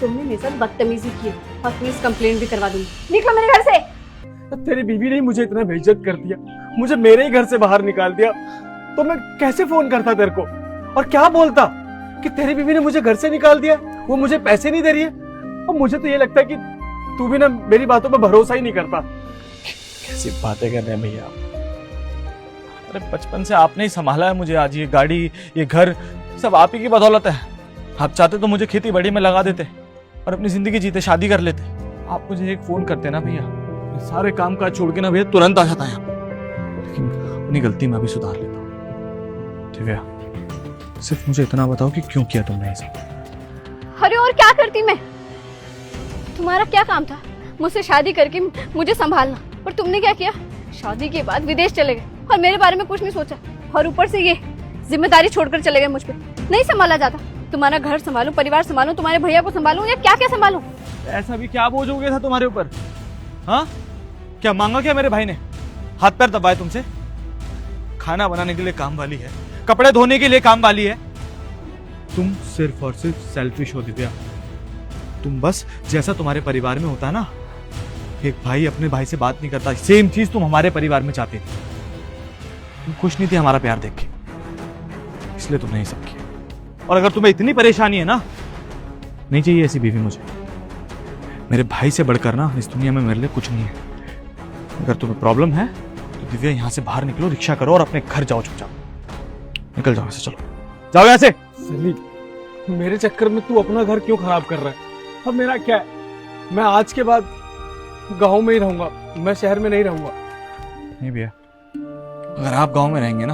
तुमने मेरे साथ बदतमीजी की और पुलिस कंप्लेंट भी करवा दूंगी। निकलो मेरे घर से। तेरी बीवी ने मुझे इतना बेइज्जत कर दिया, मुझे मेरे ही घर से बाहर निकाल दिया, तो मैं कैसे फोन करता तेरे को और क्या बोलता कि तेरी बीवी ने मुझे घर से निकाल दिया, वो मुझे पैसे नहीं दे रही है। और मुझे तो ये लगता है कि तू भी ना मेरी बातों पे भरोसा ही नहीं करता। कैसी बातें कर रहे हैं भैया। अरे बचपन से आपने ही संभाला है मुझे, आज ये गाड़ी ये घर सब आप ही की बदौलत है। आप चाहते तो मुझे खेती बाड़ी में लगा देते और अपनी जिंदगी जीते, शादी कर लेते। आप मुझे एक फोन करते ना भैया, सारे काम काज छोड़ के ना भैया तुरंत आ जाता है। लेकिन अपनी गलती मैं भी सुधार लेता हूँ। दिव्या सिर्फ मुझे इतना बताओ कि क्यों किया तुमने ऐसा। अरे और क्या करती मैं, तुम्हारा क्या काम था मुझसे शादी करके मुझे संभालना, और तुमने क्या किया, शादी के बाद विदेश चले गए और मेरे बारे में कुछ नहीं सोचा, और ऊपर से ये जिम्मेदारी छोड़कर चले गए मुझ पे। नहीं संभाला जाता, तुम्हारा घर संभालूं, परिवार संभालूं, तुम्हारे भैया को संभालूं या क्या क्या संभालूं। ऐसा भी क्या बोझ हो गया था तुम्हारे ऊपर? हाँ क्या मांगा क्या मेरे भाई ने? हाथ पैर दबाए तुमसे? खाना बनाने के लिए काम वाली है, कपड़े धोने के लिए काम वाली है। तुम सिर्फ और सिर्फ सेल्फिश हो दिव्या। तुम बस जैसा तुम्हारे परिवार में होता है ना, एक भाई अपने भाई से बात नहीं करता, सेम चीज तुम हमारे परिवार में चाहती थी। तुम खुश नहीं थी हमारा प्यार देख के, इसलिए तुमने ये सब किया। और अगर तुम्हें इतनी परेशानी है ना, नहीं चाहिए ऐसी बीवी मुझे। मेरे भाई से बढ़कर ना इस दुनिया में मेरे लिए कुछ नहीं है। अगर तुम्हें प्रॉब्लम है तो दिव्या यहाँ से बाहर निकलो, रिक्शा करो और अपने घर जाओ चुपचाप। निकल जाओ ऐसे, चलो जाओ यहाँ से। सनी, मेरे चक्कर में तू अपना घर क्यों खराब कर रहा है? अब मेरा क्या है, मैं आज के बाद गांव में ही रहूंगा, मैं शहर में नहीं रहूंगा। नहीं भैया, अगर आप गांव में रहेंगे ना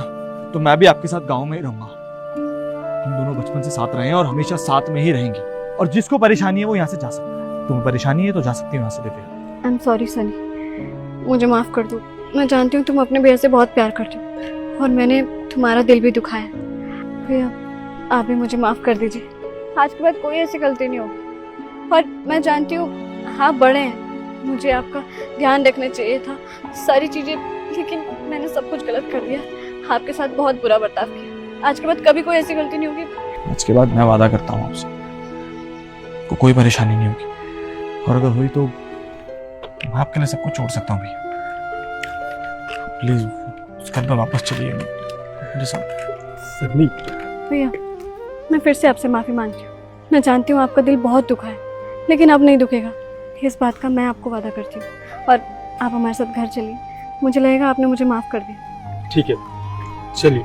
तो मैं भी आपके साथ गांव में ही रहूंगा। हम दोनों बचपन से साथ रहे हैं और हमेशा साथ में ही रहेंगे। और जिसको परेशानी है वो यहाँ से जा सकता है। तुम्हें परेशानी है तो जा सकती हो यहाँ से Divya. I am sorry Sunny, मुझे माफ कर दो। मैं जानती हूँ तुम अपने भैया से बहुत प्यार करते हो और मैंने तुम्हारा दिल भी दुखाया। भैया आप भी मुझे माफ कर दीजिए, आज के बाद कोई ऐसी गलती नहीं होगी। और मैं जानती हूँ आप बड़े हैं, मुझे आपका ध्यान रखना चाहिए था सारी चीजें, लेकिन मैंने सब कुछ गलत कर दिया, आपके साथ बहुत बुरा बर्ताव किया। आज के बाद कभी कोई ऐसी गलती नहीं होगी। आज के बाद मैं वादा करता हूँ आपसे, को कोई परेशानी नहीं होगी। और अगर हुई तो मैं आपके लिए सब कुछ छोड़ सकता हूँ भैया। प्लीज उस घर पर वापस चलिए मेरे साथ। सनी भैया मैं फिर से आपसे माफी मांगती हूँ। मैं जानती हूँ आपका दिल बहुत दुखा है, लेकिन अब नहीं दुखेगा, इस बात का मैं आपको वादा करती हूँ। और आप हमारे साथ घर चलिए, मुझे लगेगा आपने मुझे माफ कर दिया। ठीक है, चलिए।